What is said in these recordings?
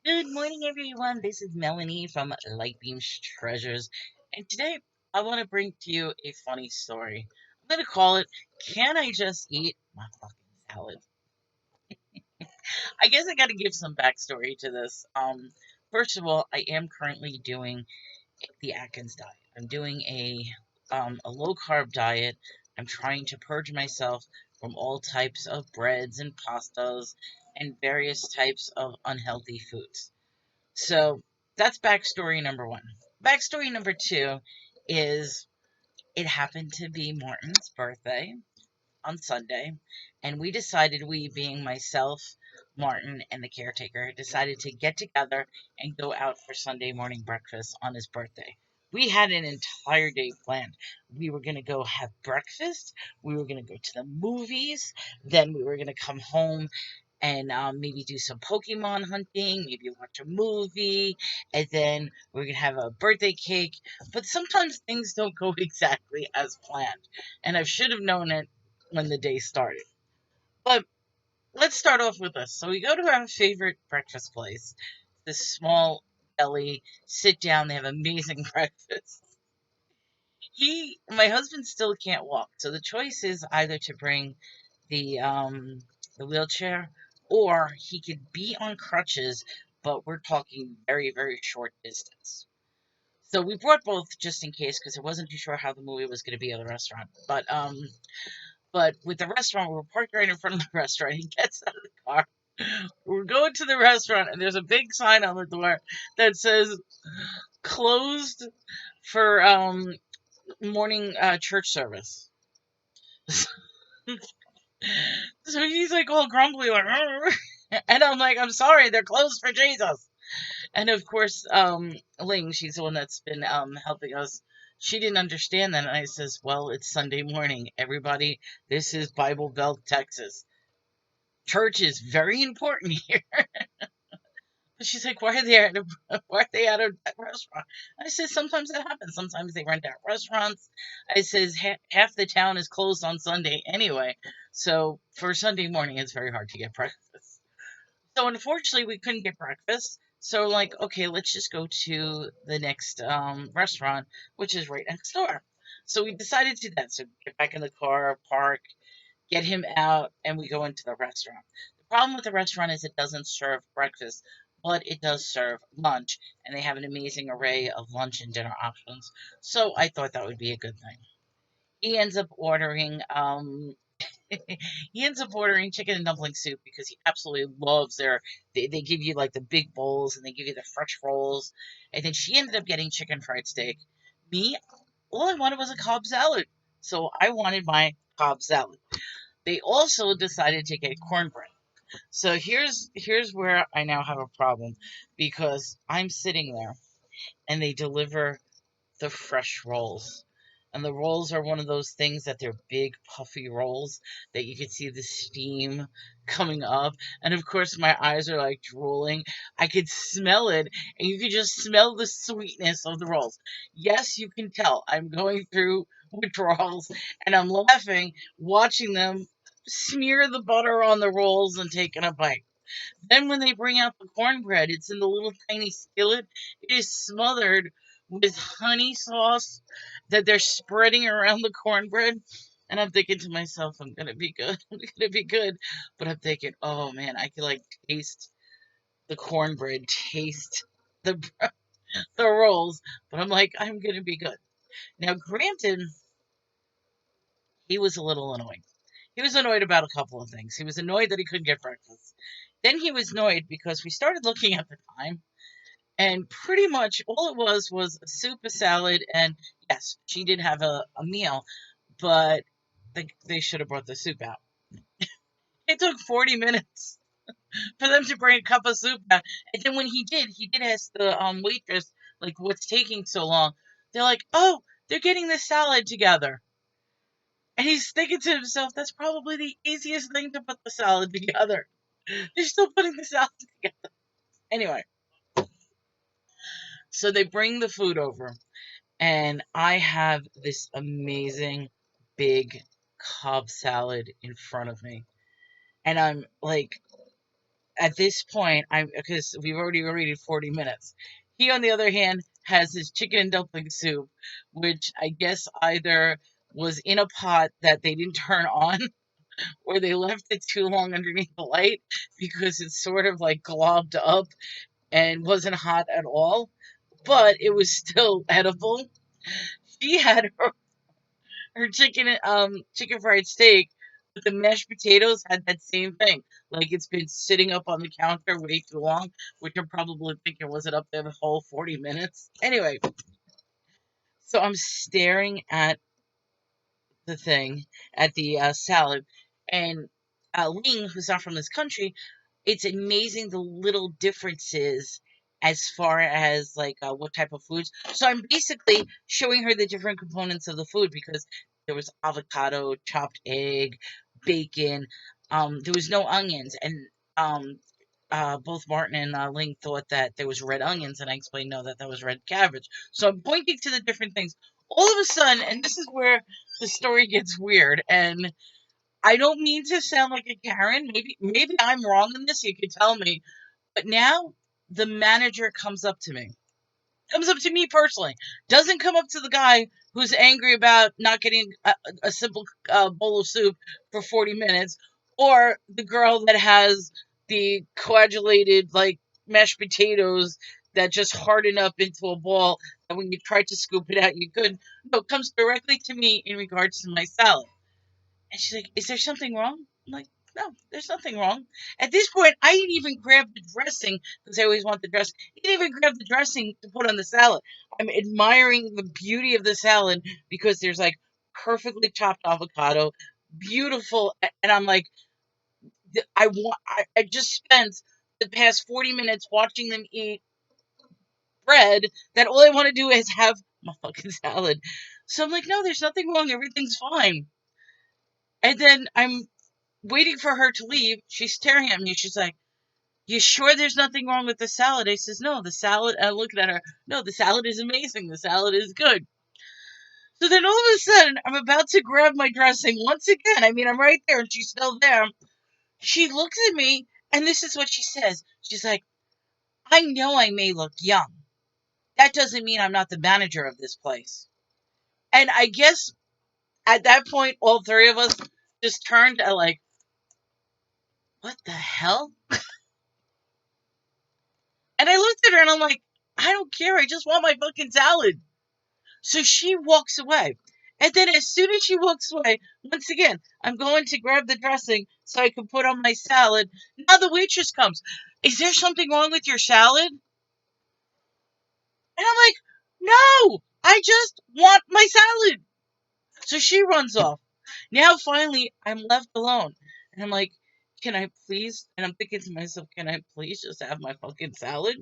Good morning, everyone. This is Melanie from Lightbeam's Treasures, and today I want to bring to you a funny story. I'm going to call it Can I Just Eat My Fucking Salad? I guess I got to give some backstory to this. First of all, I am currently doing the Atkins diet. I'm doing a low carb diet. I'm trying to purge myself from all types of breads and pastas and various types of unhealthy foods. So that's backstory number one. Backstory number two is it happened to be Martin's birthday on Sunday, and we decided, we being myself, Martin, and the caretaker, decided to get together and go out for Sunday morning breakfast on his birthday. We had an entire day planned. We were going to go have breakfast. We were going to go to the movies. Then we were going to come home and maybe do some Pokemon hunting, maybe watch a movie, and then we're gonna have a birthday cake. But sometimes things don't go exactly as planned, and I should have known it when the day started. But let's start off with this. So we go to our favorite breakfast place, this small deli, sit down, they have amazing breakfast. My husband still can't walk, so the choice is either to bring the um the wheelchair, or he could be on crutches, but we're talking very, very short distance. So we brought both just in case because I wasn't too sure how the movie was going to be at the restaurant. But with the restaurant, we were parked right in front of the restaurant. He gets out of the car. We're going to the restaurant, and there's a big sign on the door that says closed for morning church service. So he's like all grumbly, like, and I'm like, I'm sorry, they're closed for Jesus. And of course, Ling, she's the one that's been helping us. She didn't understand that, and I says, "Well, it's Sunday morning, everybody. This is Bible Belt, Texas. Church is very important here." But she's like, "Why are they at why are they at a restaurant?" I said, "Sometimes that happens. Sometimes they rent out restaurants." I says, Half the town is closed on Sunday anyway, so for Sunday morning, it's very hard to get breakfast." So unfortunately, we couldn't get breakfast. So like, okay, let's just go to the next restaurant, which is right next door. So we decided to do that. So get back in the car, park, get him out, and we go into the restaurant. The problem with the restaurant is it doesn't serve breakfast, but it does serve lunch, and they have an amazing array of lunch and dinner options. So I thought that would be a good thing. He ends up ordering he ends up ordering chicken and dumpling soup because he absolutely loves they give you like the big bowls, and they give you the fresh rolls. And then she ended up getting chicken fried steak. Me, all I wanted was a Cobb salad. So I wanted my Cobb salad. They also decided to get cornbread. So here's where I now have a problem, because I'm sitting there and they deliver the fresh rolls. And the rolls are one of those things that they're big, puffy rolls that you could see the steam coming up. And of course, my eyes are like drooling. I could smell it, and you could just smell the sweetness of the rolls. Yes, you can tell I'm going through withdrawals, and I'm laughing watching them smear the butter on the rolls and taking a bite. Then when they bring out the cornbread, it's in the little tiny skillet. It is smothered with honey sauce that they're spreading around the cornbread. And I'm thinking to myself, I'm gonna be good. I'm gonna be good. But I'm thinking, oh man, I can like taste the cornbread, taste the the rolls. But I'm like, I'm gonna be good. Now, granted, he was a little annoyed. He was annoyed about a couple of things. He was annoyed that he couldn't get breakfast. Then he was annoyed because we started looking at the time, and pretty much all it was a soup, a salad, and yes, she did have a meal, but they should have brought the soup out. It took 40 minutes for them to bring a cup of soup out. And then when he did ask the waitress, like, what's taking so long? They're like, oh, they're getting the salad together. And he's thinking to himself, that's probably the easiest thing to put the salad together. They're still putting the salad together. Anyway, so they bring the food over, and I have this amazing big Cobb salad in front of me. And I'm like, at this point, I'm because we've already waited 40 minutes. He, on the other hand, has his chicken and dumpling soup, which I guess either was in a pot that they didn't turn on or they left it too long underneath the light because it's sort of like globbed up and wasn't hot at all, but it was still edible. She had her chicken fried steak, but the mashed potatoes had that same thing. Like it's been sitting up on the counter way too long, which I'm probably thinking was it up there the whole 40 minutes. Anyway, so I'm staring at the thing, at the salad, and Ling, who's not from this country, it's amazing the little differences as far as like what type of foods. So I'm basically showing her the different components of the food because there was avocado, chopped egg, bacon. There was no onions, and um, both Martin and Ling thought that there was red onions, and I explained no, that was red cabbage. So I'm pointing to the different things. All of a sudden, and this is where the story gets weird, and I don't mean to sound like a Karen. Maybe I'm wrong in this. You could tell me. But now the manager comes up to me. Comes up to me personally. Doesn't come up to the guy who's angry about not getting a simple bowl of soup for 40 minutes, or the girl that has the coagulated like mashed potatoes that just harden up into a ball, and when you try to scoop it out, you couldn't. No, it comes directly to me in regards to my salad. And she's like, "Is there something wrong?" I'm like, "No, there's nothing wrong." At this point, I didn't even grab the dressing because I always want the dressing. I didn't even grab the dressing to put on the salad. I'm admiring the beauty of the salad because there's like perfectly chopped avocado, beautiful, and I'm like, I just spent the past 40 minutes watching them eat bread that all I want to do is have my fucking salad. So I'm like, no, there's nothing wrong. Everything's fine. And then I'm waiting for her to leave. She's staring at me. She's like, "You sure there's nothing wrong with the salad?" I says, "No, the salad." I looked at her. "No, the salad is amazing. The salad is good." So then all of a sudden, I'm about to grab my dressing once again. I mean, I'm right there and she's still there. She looks at me and this is what she says. She's like, "I know I may look young. That doesn't mean I'm not the manager of this place." And I guess at that point, all three of us just turned at like, what the hell? And I looked at her and I'm like, I don't care. I just want my fucking salad. So she walks away. And then as soon as she walks away, once again, I'm going to grab the dressing so I can put on my salad. Now the waitress comes. "Is there something wrong with your salad?" And I'm like, "No, I just want my salad." So she runs off. Now finally, I'm left alone. And I'm like, "Can I please?" And I'm thinking to myself, "Can I please just have my fucking salad?"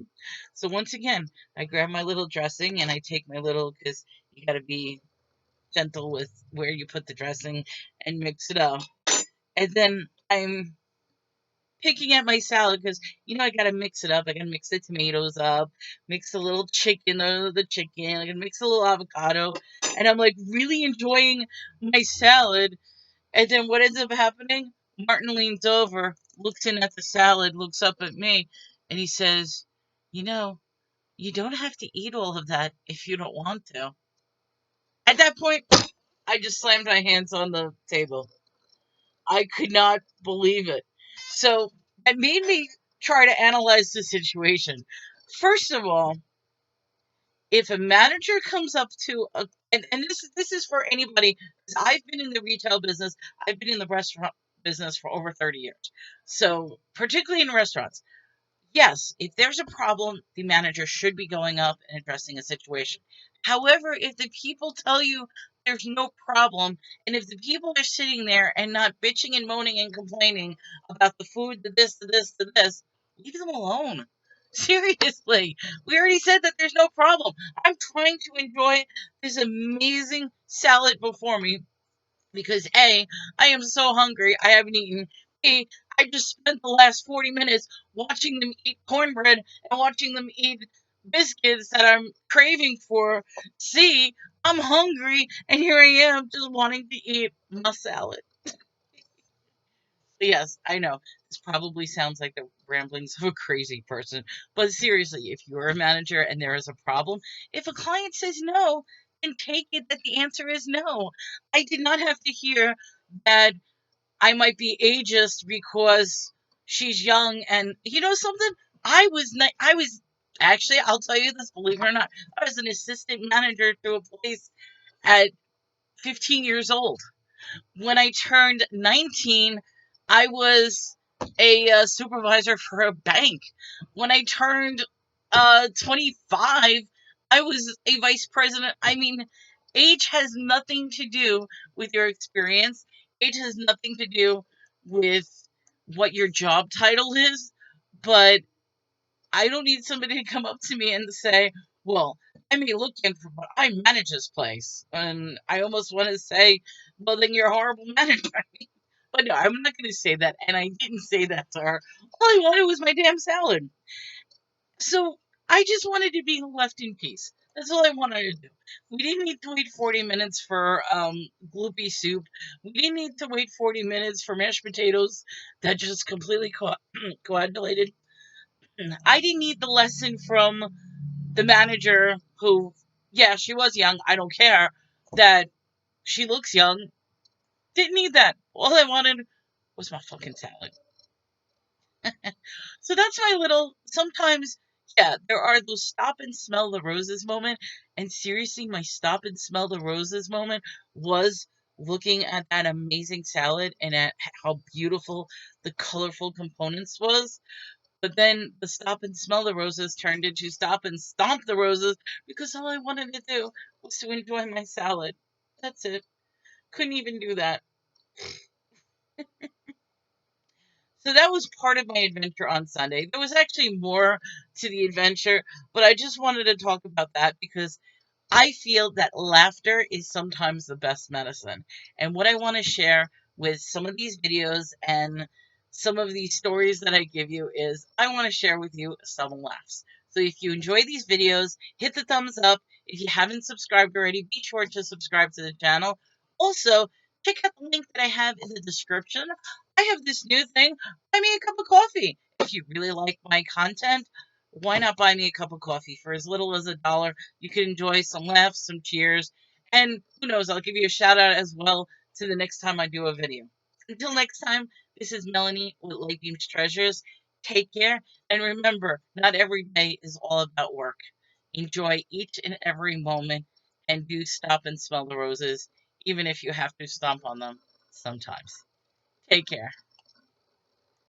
So once again, I grab my little dressing and I take my little, because you gotta be gentle with where you put the dressing and mix it up. And then I'm picking at my salad because, I gotta mix it up. I gotta mix the tomatoes up, mix the little chicken, the chicken, I gotta mix a little avocado. And I'm like really enjoying my salad. And then what ends up happening? Martin leans over, looks in at the salad, looks up at me, and he says, "You know, you don't have to eat all of that if you don't want to." At that point, I just slammed my hands on the table. I could not believe it. So that made me try to analyze the situation. First of all, if a manager comes up to a and this is for anybody, because I've been in the retail business, I've been in the restaurant business for over 30 years. So particularly in restaurants, yes, if there's a problem, the manager should be going up and addressing a situation. However, if the people tell you there's no problem, and if the people are sitting there and not bitching and moaning and complaining about the food, the this, the this, the this, leave them alone. Seriously, we already said that there's no problem. I'm trying to enjoy this amazing salad before me because A, I am so hungry, I haven't eaten. B, I just spent the last 40 minutes watching them eat cornbread and watching them eat biscuits that I'm craving for. C, I'm hungry and here I am just wanting to eat my salad. Yes, I know. This probably sounds like the ramblings of a crazy person, but seriously, if you're a manager and there is a problem, if a client says no, then take it that the answer is no. I did not have to hear that I might be ageist because she's young, and you know something? I was actually, I'll tell you this, believe it or not, I was an assistant manager to a place at 15 years old. When I turned 19, I was a supervisor for a bank. When I turned 25, I was a vice president. I mean, age has nothing to do with your experience, age has nothing to do with what your job title is, but I don't need somebody to come up to me and say, well, I may look young, but I manage this place. And I almost want to say, well, then you're a horrible manager. But no, I'm not going to say that. And I didn't say that to her. All I wanted was my damn salad. So I just wanted to be left in peace. That's all I wanted to do. We didn't need to wait 40 minutes for gloopy soup. We didn't need to wait 40 minutes for mashed potatoes that just completely coagulated. I didn't need the lesson from the manager who, yeah, she was young. I don't care that she looks young. Didn't need that. All I wanted was my fucking salad. So that's my little. Sometimes, yeah, there are those stop and smell the roses moment. And seriously, my stop and smell the roses moment was looking at that amazing salad and at how beautiful the colorful components was. But then the stop and smell the roses turned into stop and stomp the roses because all I wanted to do was to enjoy my salad. That's it. Couldn't even do that. So that was part of my adventure on Sunday. There was actually more to the adventure, but I just wanted to talk about that because I feel that laughter is sometimes the best medicine. And what I want to share with some of these videos and some of these stories that I give you is I want to share with you some laughs. So if you enjoy these videos, hit the thumbs up. If you haven't subscribed already, be sure to subscribe to the channel. Also, check out the link that I have in the description. I have this new thing, buy me a cup of coffee. If you really like my content, why not buy me a cup of coffee for as little as $1? You can enjoy some laughs, some cheers, and who knows, I'll give you a shout out as well to the next time I do a video. Until next time, this is Melanie with Light Beams Treasures. Take care, and remember, not every day is all about work. Enjoy each and every moment, and do stop and smell the roses, even if you have to stomp on them sometimes. Take care.